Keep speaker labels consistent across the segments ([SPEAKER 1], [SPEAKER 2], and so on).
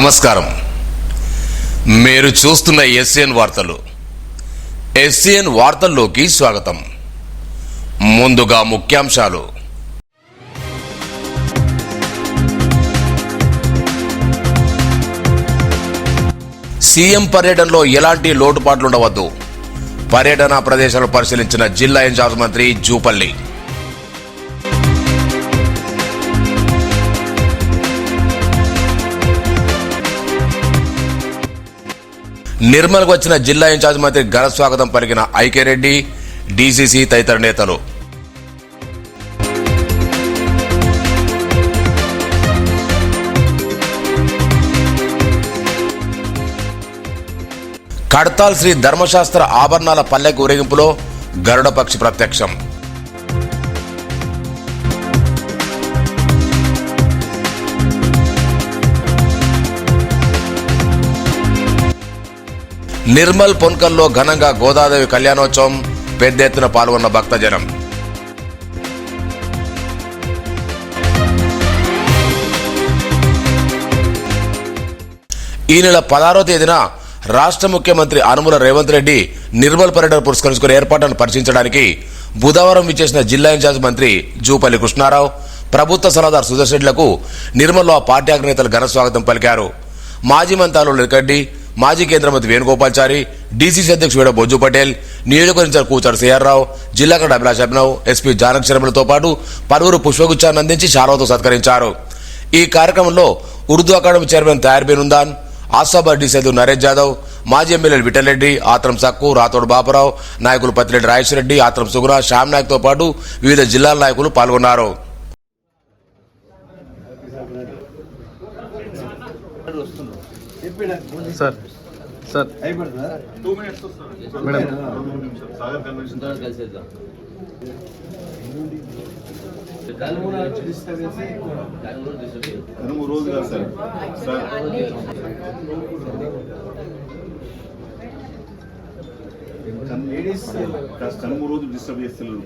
[SPEAKER 1] నమస్కారం. మీరు చూస్తున్న ఎస్సీఎన్ వార్తలు. ఎస్సీఎన్ వార్తల్లోకి స్వాగతం. ముందుగా ముఖ్యాంశాలు. సీఎం పర్యటనలో ఎలాంటి లోటుపాట్లుండవద్దు. పర్యటన ప్రదేశాలను పరిశీలించిన జిల్లా ఇన్ఛార్జ్ మంత్రి జూపల్లి. నిర్మల్కు వచ్చిన జిల్లా ఇన్ఛార్జ్ మంత్రి ఘన స్వాగతం పలికిన ఐక్యరెడ్డి, డీసీసీ తదితర నేతలు. కడతాల్ శ్రీ ధర్మశాస్త్ర ఆభరణాల పల్లెకు ఊరేగింపులో గరుడ పక్షి ప్రత్యక్షం. నిర్మల్ పొన్కల్లో ఘనంగా గోదాదేవి కళ్యాణోత్సవం. పెద్ద ఎత్తున పాల్గొన్న భక్తజనం. ఈ నెల 16వ తేదీన రాష్ట్ర ముఖ్యమంత్రి అనుముల రేవంత్ రెడ్డి నిర్మల్ పర్యటన పురస్కరించుకుని ఏర్పాట్లను పరిశీలించడానికి బుధవారం విచ్చేసిన జిల్లా ఇన్ఛార్జ్ మంత్రి జూపల్లి కృష్ణారావు, ప్రభుత్వ సలహాదారు సుదర్శన్ రెడ్డిలకు నిర్మల్లో ఆ పార్టీ అగ్రనేతలు ఘన స్వాగతం పలికారు. మాజీ మంత్రులు రెడ్డి, మాజీ కేంద్ర మంత్రి వేణుగోపాల్చారి, డీసీసీ అధ్యక్షుడు వేడ బొజ్జు పటేల్, నియోజకవర్గ ఇన్ఛార్జ్ కూచారు సిఆర్రావు, జిల్లా కలెక్టర్ అభిలాష్ అభినవ్, ఎస్పీ జానక్ శర్మలతో పాటు పలువురు పుష్పగుచ్చాన్ని అందించి శాలువాతో సత్కరించారు. ఈ కార్యక్రమంలో ఉర్దూ అకాడమీ చైర్మన్ తయార్ బేనుందాన్, ఆసాబాద్ డీసీ నరేష్ జాదవ్, మాజీ ఎమ్మెల్యేలు విఠలరెడ్డి, ఆత్రం సక్కు, రాథోడ్ బాపురావు, నాయకులు పత్తిరెడ్డి రాజేశ్వరరెడ్డి, ఆత్రం సుగుణ, శ్యామ్ నాయక్ తో పాటు వివిధ జిల్లాల నాయకులు పాల్గొన్నారు.
[SPEAKER 2] సార్ సార్ మేడం
[SPEAKER 3] రోజు కాదు సార్. లేడీస్ కనుమ రోజు డిస్టర్బ్ చేస్తున్నారు.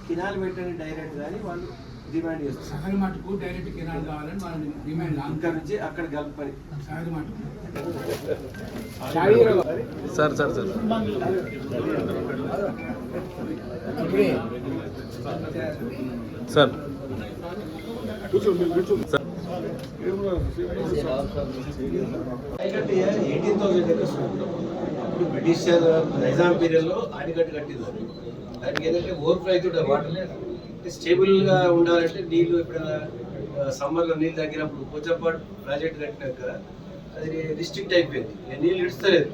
[SPEAKER 4] కినాలు పెట్టండి డైరెక్ట్ కానీ వాళ్ళు డిమాండ్ చేస్తారు.
[SPEAKER 5] సగం మటుకు డైరెక్ట్ కెనాల్ కావాలని వాళ్ళ డిమాండ్.
[SPEAKER 4] ఇక్కడ నుంచి అక్కడ కలపని
[SPEAKER 5] సగం మటుకు
[SPEAKER 2] సార్ సార్ సార్ సార్
[SPEAKER 4] ఇప్పుడు బ్రిటిష్ నైజాం పీరియడ్లో ఆడికట్టు కట్టింది. దానికి ఏంటంటే ఓవర్ఫ్లో అవుతుండే వాటర్ స్టేబుల్ గా ఉండాలంటే నీళ్లు ఎప్పుడైనా సమ్మర్లో నీళ్ళు తగ్గినప్పుడు పోచంపాడు ప్రాజెక్ట్ కట్టినాక అది రిస్ట్రిక్ట్ అయిపోయింది, నీళ్ళు ఇడుస్తలేదు.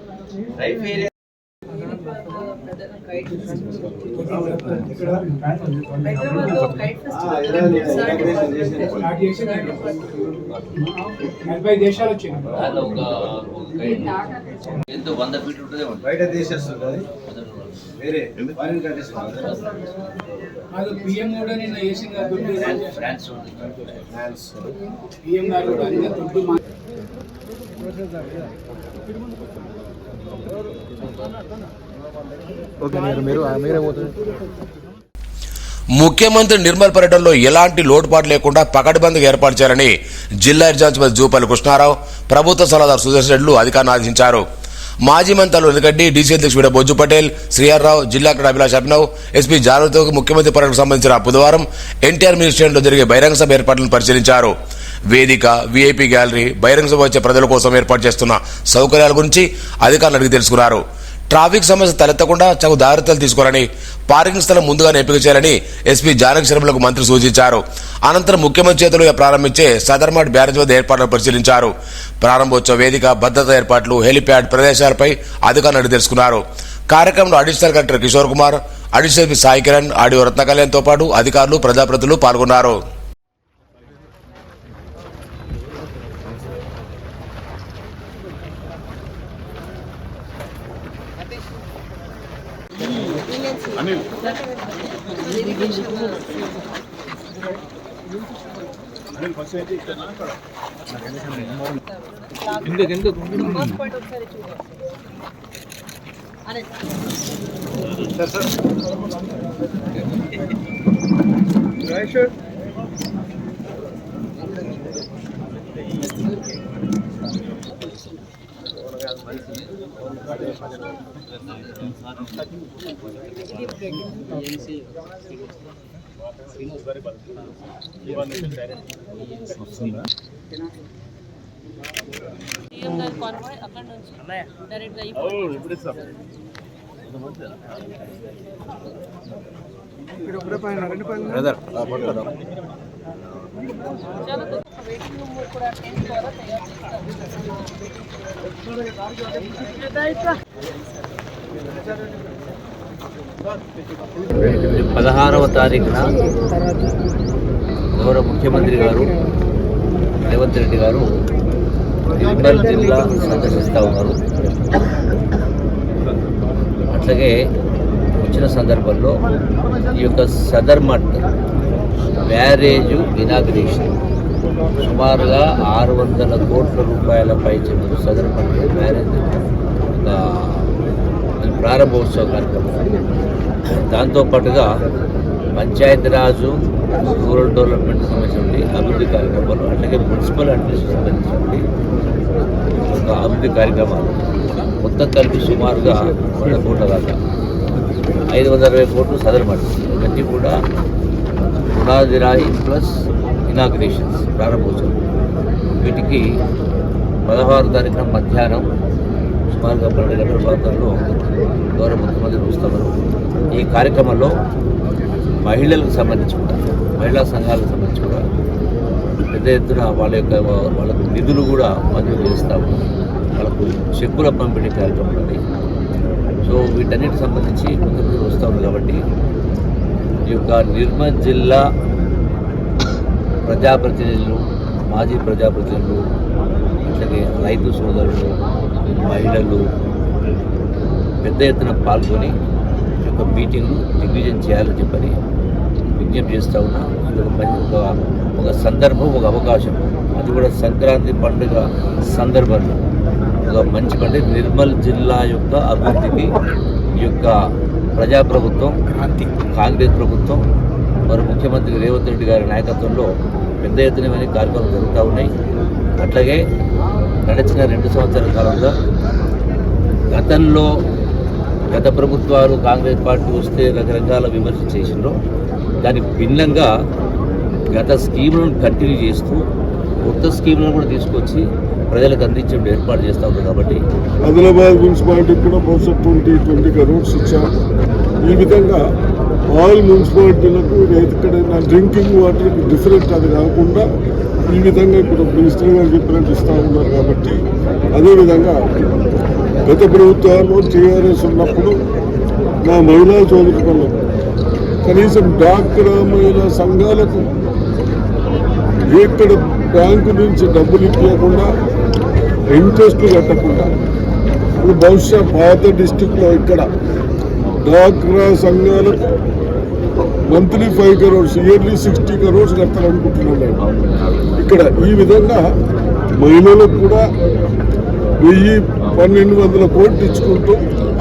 [SPEAKER 4] రైఫ్ ఏరియా
[SPEAKER 5] 40 దేశాలు వచ్చినాయి.
[SPEAKER 4] బయట దేశస్తుంది వేరే ఫారిన్ కంట్రీస్
[SPEAKER 5] అది పిఎం కూడా నిన్న ఏసింది.
[SPEAKER 4] ఫ్రాన్స్
[SPEAKER 5] పిఎం గారు కూడా అన్ని దుడ్డు
[SPEAKER 1] ముఖ్యమంత్రి నిర్మల్ పర్యటనలో ఎలాంటి లోటుపాటు లేకుండా పకడ్బందీగా ఏర్పాటు చేయాలని జిల్లా ఇన్ఛార్జ్ మంత్రి జూపల్లి కృష్ణారావు, ప్రభుత్వ సలహాదారు సుదర్శన్ రెడ్డి అధికారులను ఆదేశించారు. మాజీ మంత్రులు రెడ్డి, డీసీ అధ్యక్షుడు వేడ బొజ్జు పటేల్, శ్రీఆర్రావు, జిల్లా కలెక్టర్ అభిలాష్ అభినవ్, ఎస్పీ జానతో ముఖ్యమంత్రి పర్యటనకు సంబంధించిన బుధవారం ఎన్టీఆర్ మినిస్ట్రీలో జరిగే బహిరంగ సభ ఏర్పాట్లను పరిశీలించారు. వేదిక, వీఐపీ గ్యాలరీ, బహిరంగ సభ వచ్చే ప్రజల కోసం ఏర్పాటు చేస్తున్న సౌకర్యాల గురించి అధికారులు అడిగి తెలుసుకున్నారు. ట్రాఫిక్ సమస్య తలెత్తకుండా తగు జాగ్రత్తలు తీసుకోవాలని, పార్కింగ్ స్థలం ముందుగానే ఎంపిక చేయాలని ఎస్పీ జానక్ శర్మలకు మంత్రి సూచించారు. అనంతరం ముఖ్యమంత్రి చేతులుగా ప్రారంభించే సదర్మాట్ బ్యారేజ్ వద్ద ఏర్పాట్లను పరిశీలించారు. ప్రారంభోత్సవ వేదిక, భద్రతా ఏర్పాట్లు, హెలిప్యాడ్ ప్రదేశాలపై అధికారులు అడిగి తెలుసుకున్నారు. కార్యక్రమంలో additional collector Kishore Kumar, additional SP Sai Kiran, ఆడియో రత్న కళ్యాణ్ తో పాటు అధికారులు, ప్రజాప్రతినిధులు పాల్గొన్నారు.
[SPEAKER 6] సీఎం గారి కాన్వాయ్ అక్కడ నుంచి డైరెక్ట్ గా ఈ
[SPEAKER 2] బ్రదర్
[SPEAKER 6] చాలా వెయిటింగ్ రూమ్ కూడా టెంట్ ద్వారా తయారు చేస్తారు.
[SPEAKER 7] 16వ తారీఖున గౌరవ ముఖ్యమంత్రి గారు రేవంత్ రెడ్డి గారు నిర్మల్ జిల్లా సందర్శిస్తూ ఉన్నారు. అట్లాగే వచ్చిన సందర్భంలో ఈ యొక్క సదర్ మట్ బ్యారేజు ఇనాగ్రేషన్ సుమారుగా 600 కోట్ల రూపాయల పైచిలుకు సదర్ మట్ బ్యారేజ్ ప్రారంభోత్సవ కార్యక్రమం. దాంతోపాటుగా పంచాయతీరాజు రూరల్ డెవలప్మెంట్ సంబంధించినటువంటి అభివృద్ధి కార్యక్రమాలు, అట్లాగే మున్సిపల్ అడ్మినిస్ట్రేషన్ సంబంధించినటువంటి ఒక అభివృద్ధి కార్యక్రమాలు మొత్తం కలిపి సుమారుగా 100 కోట్ల దాకా 520 కోట్లు సదర్ మట్ ఇవన్నీ కూడా పునాది రాయి ప్లస్ ఇనాగ్రేషన్స్ ప్రారంభోత్సవం. వీటికి 16వ తారీఖున మధ్యాహ్నం సుమారుగా 12 గంటల ప్రాంతంలో గౌరవ ముఖ్యమంత్రి వస్తున్నారు. ఈ కార్యక్రమంలో మహిళలకు సంబంధించి కూడా, మహిళా సంఘాలకు సంబంధించి కూడా పెద్ద ఎత్తున వాళ్ళకు నిధులు కూడా మంజూరు చేస్తాము. వాళ్ళకు చెక్కుల పంపిణీ కార్యక్రమం ఉంది. సో వీటన్నిటికి సంబంధించి ముఖ్యమంత్రి వస్తూ ఉంది. కాబట్టి ఈ యొక్క నిర్మల్ జిల్లా ప్రజాప్రతినిధులు, మాజీ ప్రజాప్రతినిధులు, అట్లాగే రైతు సోదరులు, మహిళలు పెద్ద ఎత్తున పాల్గొని ఈ యొక్క మీటింగ్ను దిగ్విజయం చేయాలని చెప్పని విజ్ఞప్తి చేస్తూ ఉన్నా. ఇది ఒక సందర్భం, ఒక అవకాశం. అది కూడా సంక్రాంతి పండుగ సందర్భంలో ఒక మంచి పండుగ. నిర్మల్ జిల్లా యొక్క అభివృద్ధికి ఈ యొక్క ప్రజాప్రభుత్వం, కాంగ్రెస్ ప్రభుత్వం, మరి ముఖ్యమంత్రి రేవంత్ రెడ్డి గారి నాయకత్వంలో పెద్ద ఎత్తున కార్యక్రమాలు జరుగుతూ ఉన్నాయి. అట్లాగే గడిచిన 2 సంవత్సరాల కాలంలో గత ప్రభుత్వాలు కాంగ్రెస్ పార్టీ వస్తే రకరకాల విమర్శ చేసిండ్రో దానికి భిన్నంగా గత స్కీములను కంటిన్యూ చేస్తూ కొత్త స్కీములను కూడా తీసుకొచ్చి ప్రజలకు అందించే ఏర్పాటు చేస్తూ ఉంటారు. కాబట్టి
[SPEAKER 8] ఆదిలాబాద్ మున్సిపాలిటీ కూడా బహుశా 20 crores ఇచ్చాం. ఈ విధంగా ఆల్ మున్సిపాలిటీలకు ఎక్కడైనా డ్రింకింగ్ వాటర్కి డిఫరెంట్ అది కాకుండా ఈ విధంగా ఇప్పుడు మినిస్టర్ గారు చెప్పినట్టు ఇస్తూ ఉన్నారు. కాబట్టి అదేవిధంగా గత ప్రభుత్వాల్లో టీఆర్ఎస్ ఉన్నప్పుడు మా మహిళా సోదరులు కనీసం డాక్రా మహిళా సంఘాలకు ఎక్కడ బ్యాంకు నుంచి డబ్బులు ఇవ్వకుండా, ఇంట్రెస్ట్ కట్టకుండా, ఇప్పుడు బహుశా పాత డిస్టిక్లో ఇక్కడ డాక్రా సంఘాలకు మంత్లీ 5 crores, ఇయర్లీ 60 crores కట్టాలనుకుంటున్నాను. ఇక్కడ ఈ విధంగా మహిళలకు కూడా 1000-1200 కోట్లు ఇచ్చుకుంటూ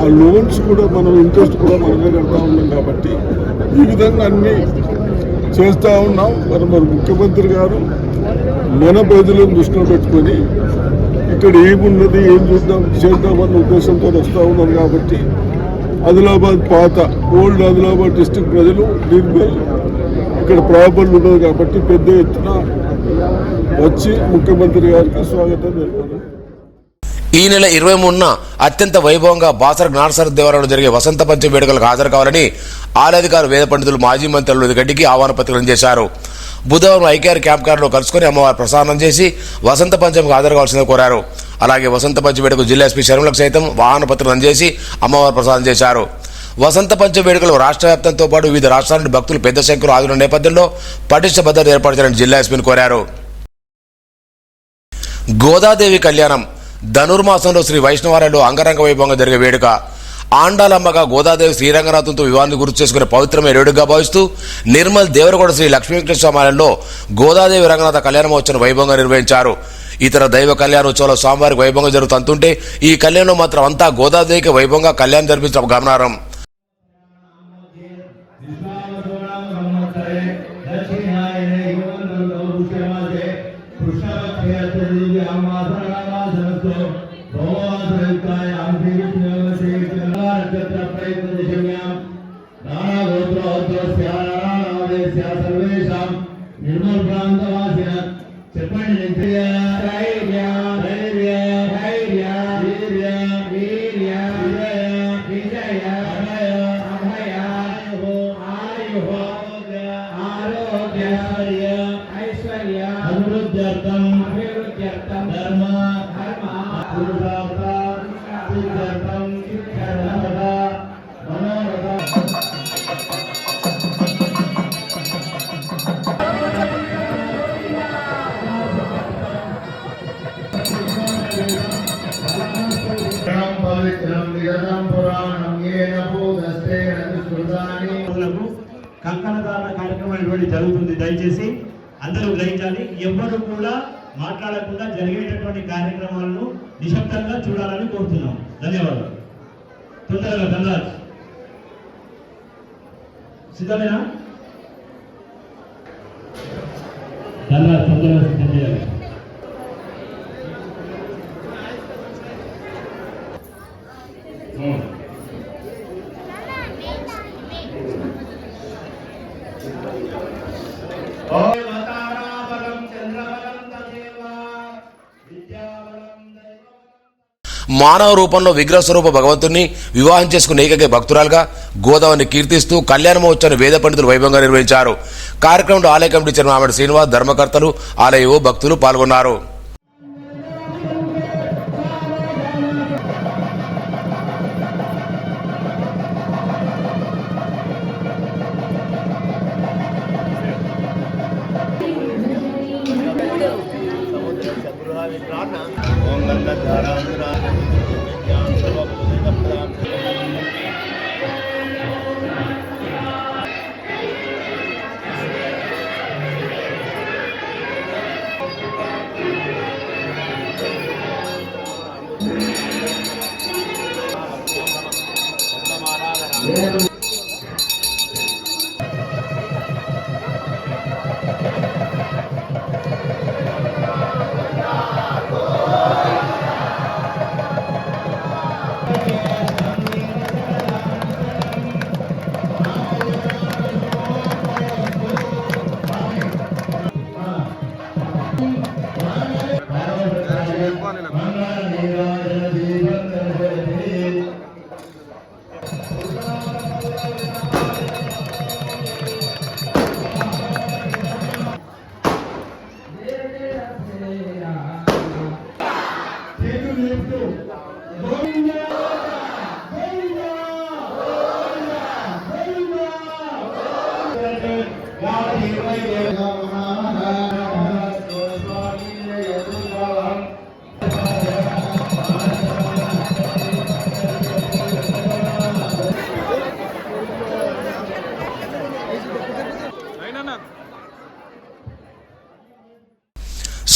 [SPEAKER 8] ఆ లోన్స్ కూడా మనం ఇంట్రెస్ట్ కూడా మనమే కడతా ఉన్నాం. కాబట్టి ఈ విధంగా అన్నీ చేస్తూ ఉన్నాం. మరి ముఖ్యమంత్రి గారు మన ప్రజలను దృష్టిలో పెట్టుకొని ఇక్కడ ఏమున్నది, ఏం చేద్దామన్న ఉద్దేశంతో వస్తూ ఉన్నారు. కాబట్టి ఆదిలాబాద్ పాత ఓల్డ్ ఆదిలాబాద్ డిస్ట్రిక్ట్ ప్రజలు నిర్మల్ ఇక్కడ ప్రాపర్లు ఉన్నది కాబట్టి పెద్ద ఎత్తున వచ్చి ముఖ్యమంత్రి గారికి స్వాగతం తెలిపారు.
[SPEAKER 1] ఈ నెల 23న అత్యంత వైభవంగా బాసర జ్ఞానసర దేవాలయంలో జరిగే వసంత పంచమి వేడుకలకు హాజరు కావాలని ఆలయాధికారులు, వేద పండితులు, మాజీ మంత్రి అల్లుడి గడ్డికి ఆహ్వాన పత్రికలు చేశారు. బుధవారం ఐకేఆర్ క్యాంప్ కార్డులో కలుసుకుని అమ్మవారి ప్రసాదం చేసి వసంత పంచమికి హాజరు కావాల్సిందని కోరారు. అలాగే వసంత పంచమి వేడుకకు జిల్లా ఎస్పీ శర్మలకు సైతం వాహన పత్రికలు అందజేసి అమ్మవారి ప్రసాదం చేశారు. వసంత పంచమి వేడుకలు రాష్ట్ర వ్యాప్తంతో పాటు వివిధ రాష్ట్రాల నుండి భక్తులు పెద్ద సంఖ్యలో హాజరైన నేపథ్యంలో పటిష్ట భద్రత ఏర్పాటు చేయాలని జిల్లా ఎస్పీని కోరారు. గోదాదేవి కళ్యాణం ధనుర్మాసంలో శ్రీ వైష్ణవాలయంలో అంగరంగ వైభవంగా జరిగే వేడుక. ఆండాలమ్మగా గోదాదేవి శ్రీరంగనాథంతో వివాహాన్ని గుర్తు చేసుకునే పవిత్రమైన వేడుకగా భావిస్తూ నిర్మల్ దేవరగౌడ శ్రీ లక్ష్మీ వెంకటేశ్వర ఆలయంలో గోదాదేవి రంగనాథ కళ్యాణ మహోత్సవం వైభవంగా నిర్వహించారు. ఇతర దైవ కళ్యాణోత్సవాలు స్వామివారికి వైభవంగా జరుగుతుంటే ఈ కళ్యాణంలో మాత్రం అంతా గోదాదేవికి వైభవంగా కళ్యాణం జరిపించడం గమనార్హం.
[SPEAKER 9] Krishna నిర్మల్ ప్రాంతవాసిన చెప్పండి ధైర్య ధైర్య ధైర్య వీర్య వీర్య విజయ విజయ అభయ అభయ ఆయు ఆరోగ్య ఐశ్వర్య అభివృద్ధ్యర్థం ధర్మ ధర్మ పురుషార్థ సిద్ధ్యర్థం మనోరథ
[SPEAKER 10] కంకణదాన కార్యక్రమం ఇటువంటి జరుగుతుంది. దయచేసి అందరూ గ్రహించాలి. ఎవ్వరు కూడా మాట్లాడకుండా జరిగేటటువంటి కార్యక్రమాలను నిశ్శబ్దంగా చూడాలని కోరుతున్నాం. ధన్యవాదాలు. తొందరగా ధన్యవాదాలు. సిద్ధమేనా? ధన్యవాదాలు. తొందరగా సిద్ధం చేయాలి.
[SPEAKER 1] మానవ రూపంలో విగ్రహ స్వరూప భగవంతుణ్ణి వివాహం చేసుకున్న ఏకైక భక్తురాలుగా గోదావరిని కీర్తిస్తూ కళ్యాణ మహోత్సవాన్ని వేద పండితులు వైభవంగా నిర్వహించారు. కార్యక్రమంలో ఆలయ కమిటీ చైర్మన్ ఆమెడ శ్రీనివాస్, ధర్మకర్తలు, ఆలయ భక్తులు పాల్గొన్నారు.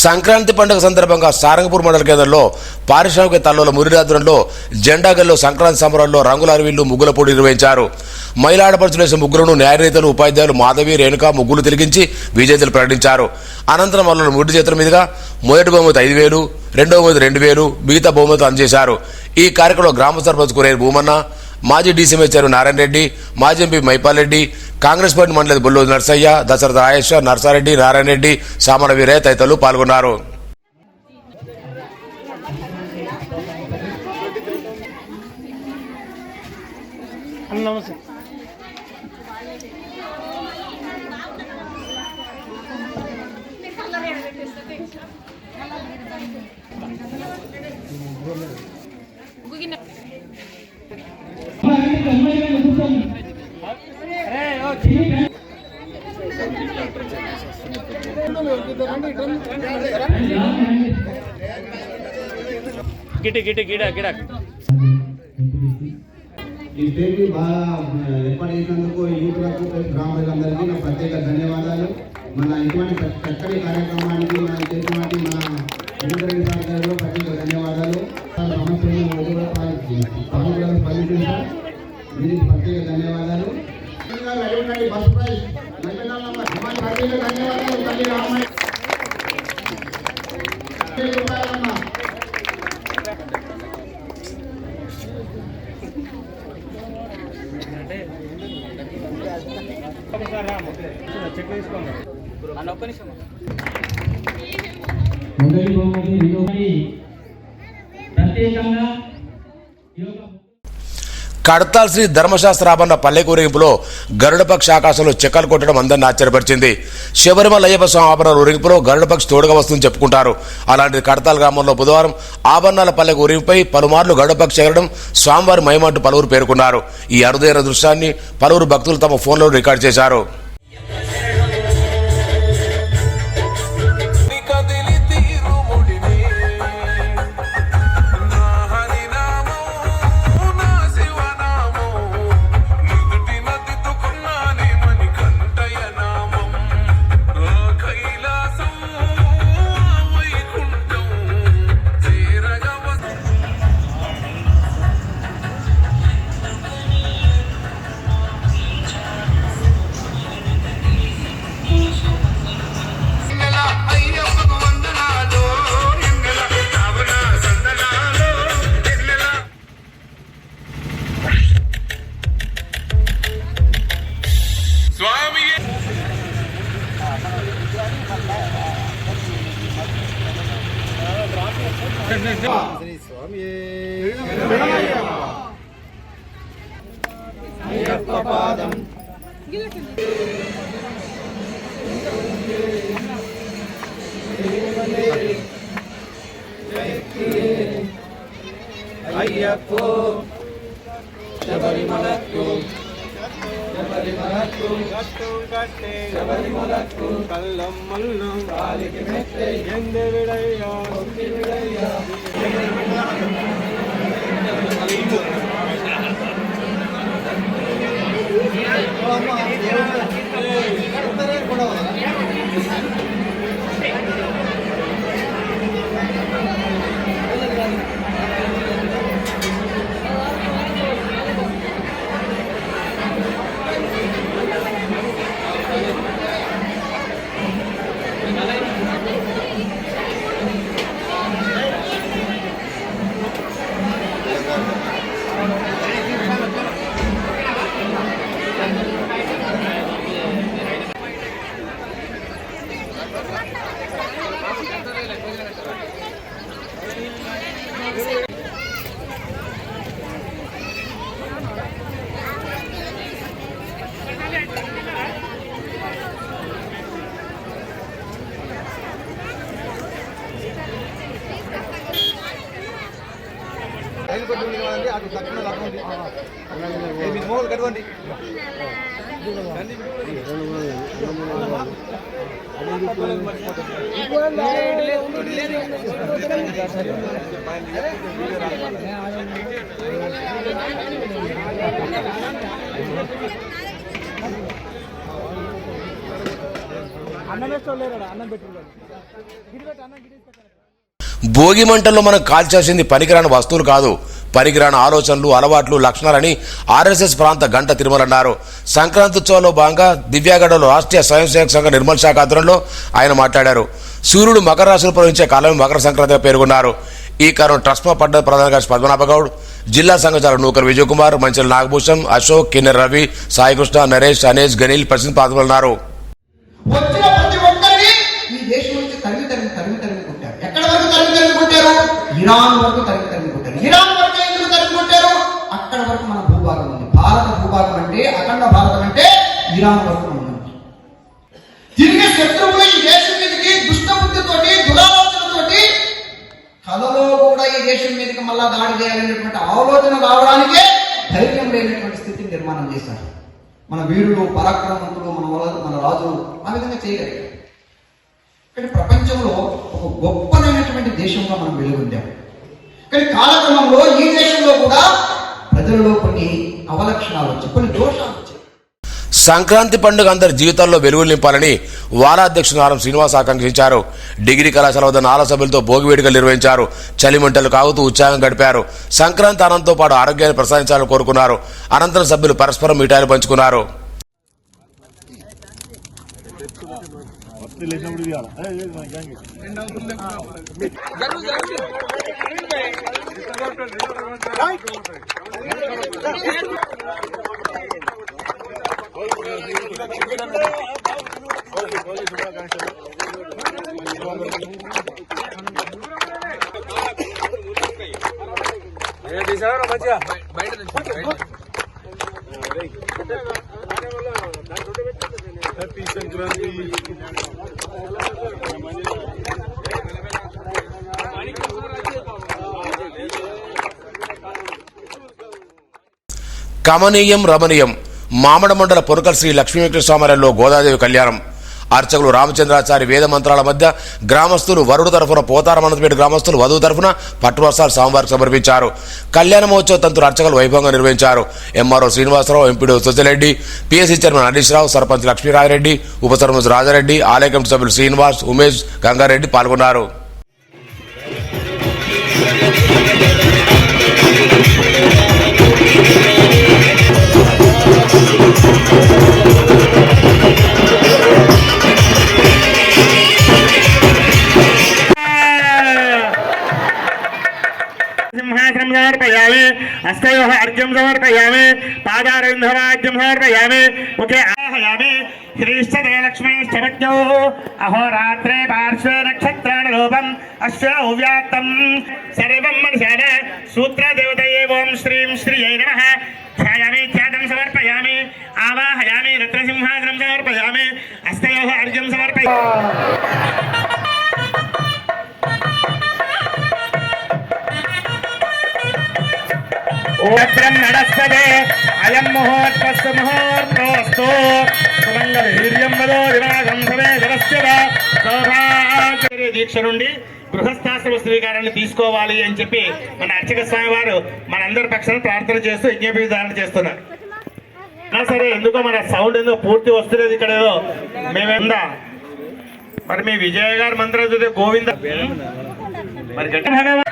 [SPEAKER 1] సంక్రాంతి పండుగ సందర్భంగా సారంగపూర్ మండల కేంద్రంలో పారిశ్రామిక తల్లుల మురిరాధ్రంలో జెండా గల్లో సంక్రాంతి సంబరాల్లో రంగుల అరవిల్లు ముగ్గుల పోటీ నిర్వహించారు. మహిళా ఆడపడుచులు వేసిన ముగ్గులను న్యాయనేతలు, ఉపాధ్యాయులు మాధవి, రేణుక ముగ్గులు తిరిగించి విజేతలు ప్రకటించారు. అనంతరం వాళ్ళ ముడి చేతుల మీదుగా మొదటి బహుమతి 5,000, రెండవ బహుమతి 2,000, మిగతా బహుమతులు అందజేశారు. ఈ కార్యక్రమంలో గ్రామ సర్పంచ్ కురేరు భూమన్న, మాజీ డీసీఎంఏ చైర్మన్ నారాయణ రెడ్డి, మాజీ ఎంపీ మైపాల్ రెడ్డి, కాంగ్రెస్ పార్టీ మండలి బొల్లు నర్సయ్య, దశరథ ఆయేష, నర్సారెడ్డి, నారాయణ రెడ్డి, సామన వీరయ్య తదితరులు పాల్గొన్నారు.
[SPEAKER 9] ఈ స్టేజ్ బాగా ఏర్పాటు చేసినందుకు యూత్లకు గ్రామ ప్రజలందరికీ నా ప్రత్యేక ధన్యవాదాలు. మన ఇటువంటి చక్కని కార్యక్రమానికి మన చేసినటువంటి మన ఇంద్రగిరి సార్ ప్రత్యేక ధన్యవాదాలు. సమస్యలను స్పందించారు, దీనికి ప్రత్యేక ధన్యవాదాలు. బస్ ప్రైజ్ ప్రత్యేక ధన్యవాదాలు. తల్లి రామయ్య
[SPEAKER 10] మొదటి బహుమతి రెండవది ప్రత్యేకంగా ఈ యొక్క
[SPEAKER 1] కడతాల్ శ్రీ ధర్మశాస్త్రాభరణ పల్లెకి ఊరేగింపులో గరుడపక్షి ఆకాశంలో చెక్కలు కొట్టడం అందరిని ఆశ్చర్యపరిచింది. శబరిమల అయ్యప్ప స్వామి ఆభరణాల ఊరేగింపులో గరుడపక్షి తోడుగా వస్తుందని చెప్పుకుంటారు. అలాంటి కడతాల్ గ్రామంలో బుధవారం ఆభరణాల పల్లెకి ఊరేగింపుపై పలుమార్లు గరుడపక్షి ఎగరడం స్వామివారి మహిమంటూ పలువురు పేర్కొన్నారు. ఈ అరుదైన దృశ్యాన్ని పలువురు భక్తులు తమ ఫోన్లో రికార్డు చేశారు.
[SPEAKER 2] అయ్యప్పో శబరిమలకు గట్టు గట్టే శబరిమలకు కల్లం మల్లం కాలికి మెట్టే ఎందెవిడయ్యా అటు దక్షిణ మోహన్ కట్టుకోండి. అన్నం వేసుకోలేరా అన్నం పెట్టుకోండి.
[SPEAKER 1] భోగి మంటల్లో మనం కాల్చాల్సింది పనికిరాని వస్తువులు కాదు, పనికిరాని ఆలోచనలు, అలవాట్లు, లక్షణాలని ఆర్ఎస్ఎస్ ప్రాంత గంట తిరుమల అన్నారు. సంక్రాంతి ఉత్సవంలో భాగంగా దివ్యాగఢలో రాష్ట్రీయ స్వయం సేవక సంఘ నిర్మల్ శాఖ ఆధ్వర్యంలో ఆయన మాట్లాడారు. సూర్యుడు మకర రాశిలో ప్రవహించే కాలమే మకర సంక్రాంతిగా పేర్కొన్నారు. ఈ కారణం ట్రస్మా పట్టణ ప్రధాన కార్యదర్శి పద్మనాభగౌడ్, జిల్లా సంఘ చాలకులు నూకర్ విజయ్ కుమార్, మంచెల నాగభూషణం, అశోక్, కిన్నెర్ రవి, సాయికృష్ణ, నరేష్, అనేష్, గనీల్ ప్రసిద్ధ పాల్గొన్నారు.
[SPEAKER 9] వచ్చిన ప్రతి ఒక్కరిని ఈ దేశం నుంచి తరిమి కొట్టారు. ఎక్కడ వరకు తరిమి కొట్టారు? ఇరాన్ వరకు తరిమి కొట్టారు. ఇరాన్ వరకు ఎందుకు తరిమి కొట్టారు? అక్కడ వరకు మన భూభాగం ఉంది. భారత భూభాగం అంటే, అఖండ భారతం అంటే ఇరాన్ వరకు ఉంది. తిరిగి శత్రువులు ఈ దేశం మీదకి దుష్టబుద్ధితోటి, దురాలోచనతోటి కలలో కూడా ఈ దేశం మీదకి మళ్ళా దాడి చేయాలనేటువంటి ఆలోచన రావడానికే ధైర్యం లేనటువంటి స్థితిని నిర్మాణం చేశారు. మన వీరులు, పరాక్రమవంతులు, మన రాజులు ఆ విధంగా చేయగలిగారు. కానీ ప్రపంచంలో ఒక గొప్పనైనటువంటి దేశంగా మనం వెలుగొందాం. కానీ కాలక్రమంలో ఈ దేశంలో కూడా ప్రజలలో కొన్ని అవలక్షణాలు వచ్చాయి, కొన్ని దోషాలు వచ్చాయి.
[SPEAKER 1] సంక్రాంతి పండుగ అందరి జీవితాల్లో వెలుగులు నింపాలని వారా అధ్యక్షుడు ఆరం శ్రీనివాస్ ఆకాంక్షించారు. డిగ్రీ కళాశాల వద్ద 4 సభ్యులతో భోగి వేడుకలు నిర్వహించారు. చలిమంటలు కాగుతూ ఉత్సాహం గడిపారు. సంక్రాంతి ఆనందంతో పాటు ఆరోగ్యాన్ని ప్రసాదించాలని కోరుకున్నారు. అనంతరం సభ్యులు పరస్పరం మిఠాయిలు పంచుకున్నారు. కమనీయం రమణీయం మామడ మండల పొనకల్ శ్రీ లక్ష్మీ వెంకటస్వామిలో గోదాదేవి కళ్యాణం. అర్చకులు రామచంద్రాచారి వేద మంత్రాల మధ్య గ్రామస్తులు వరుడు తరఫున పోతారమనంతపేట గ్రామస్తులు వధువు తరఫున పట్టువస్త్రాలు స్వామివారికి సమర్పించారు. కళ్యాణ మహోత్సవ తంతులు అర్చకులు వైభవంగా నిర్వహించారు. MRO Srinivasarao, MPD Sujalareddy, PSC chairman Harish Rao, sarpanch Lakshmirajareddy, ఉప సర్పంచ్ రాజారెడ్డి, ఆలయ కమిటీ సభ్యులు శ్రీనివాస్, ఉమేష్, గంగారెడ్డి పాల్గొన్నారు.
[SPEAKER 2] సింహాసనం సమర్పయామి, హస్తయోః అర్ఘ్యం సమర్పయామి, పాదారవిందవాద్యం సమర్పయామి, ముఖే ఆహయామి. శ్రీష్టదే లక్ష్మీశ్చరజ్ఞో అహోరాత్రే పార్శ్వే నక్షత్రాణ రూపం అశ్వౌ వ్యాప్తం సర్వం మనసాన సూత్రదేవతయే ఓం శ్రీం శ్రీయై నమః. ఛాయామి ఛాదం సమర్పయామి, ఆవాహయామి, రత్నసింహాసనం సమర్పయామి, హస్తయోః అర్ఘ్యం సమర్పయామి. నడస్తదే అయం ముహూర్తస్సు ముహూర్తోస్తు సుమంగళీర్యం వదో వివాహం సమేధరస్య సౌభాగ్య దీక్ష నుండి గృహస్థాశ్రమ స్వీకారాన్ని తీసుకోవాలి అని చెప్పి మన అర్చక స్వామి వారు మనందరి పక్షాన ప్రార్థన చేస్తూ యజ్ఞోప విధారణ చేస్తున్నారు. సరే, ఎందుకో మన సౌండ్ ఎందుకో పూర్తి వస్తులేదు ఇక్కడ, ఏదో మేమేందా మరి మీ విజయ గారి మంత్రం చూస్తే గోవింద మరి గట్టి భగవాన్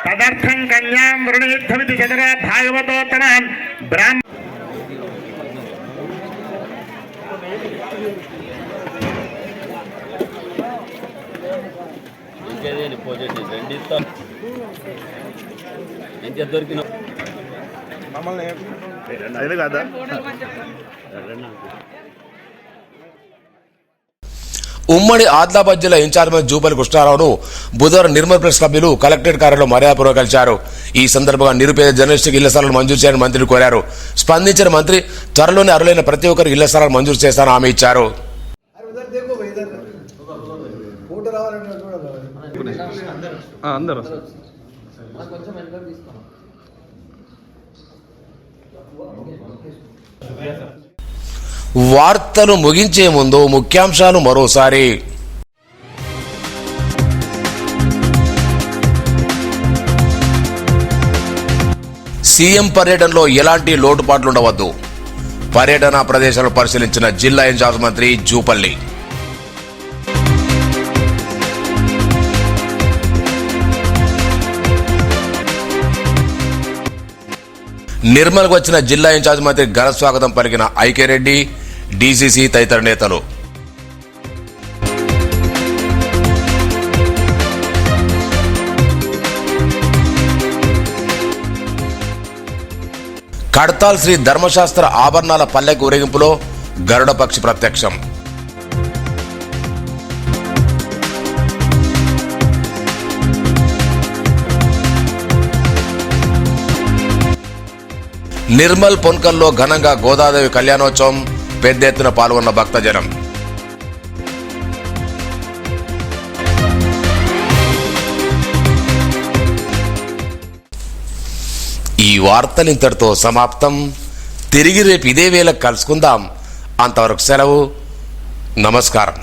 [SPEAKER 2] తదర్థం కన్యాం వృణీద్ధమితి చతుర భాగవతోత్తమాన్ బ్రాహ్మ
[SPEAKER 7] దొరికిన
[SPEAKER 3] మమ్మల్ని కదా
[SPEAKER 1] ఉమ్మడి ఆదిలాబాద్ జిల్లా ఇన్ఛార్జ్ మంత్రి జూపల్లి కృష్ణారావును బుధవారం నిర్మల్ ప్రెస్ క్లబ్లు కలెక్టరేట్ కార్యాలయంలో మర్యాదపూర్వకంగా కలిశారు. ఈ సందర్భంగా నిరుపేద జర్నలిస్టులకు ఇళ్ల స్థలాలను మంజూరు చేయాలని మంత్రిని కోరారు. స్పందించిన మంత్రి త్వరలోనే అర్హులైన ప్రతి ఒక్కరికి ఇళ్ల స్థలాలు మంజూరు చేస్తానని హామీ ఇచ్చారు. వార్తలు ముగించే ముందు ముఖ్యాంశాలు మరోసారి. సీఎం పర్యటనలో ఎలాంటి లోటుపాట్లుండవద్దు. పర్యటన ప్రదేశాలను పరిశీలించిన జిల్లా ఇన్ఛార్జ్ మంత్రి జూపల్లి. నిర్మల్కు వచ్చిన జిల్లా ఇన్ఛార్జ్ మంత్రి ఘన స్వాగతం పలికిన ఐకేరెడ్డి, డీసీసీ తదితర నేతలు. కడతాల్ శ్రీ ధర్మశాస్త్ర ఆభరణాల పల్లెకు ఊరేగింపులో గరుడ పక్షి ప్రత్యక్షం. నిర్మల్ పొన్కల్లో ఘనంగా గోదాదేవి కళ్యాణోత్సవం, పెద్ద ఎత్తున పాల్గొన్న భక్తజనం. ఈ వార్తలు ఇంతటితో సమాప్తం. తిరిగి రేపు ఇదే వేళ కలుసుకుందాం. అంతవరకు సెలవు. నమస్కారం.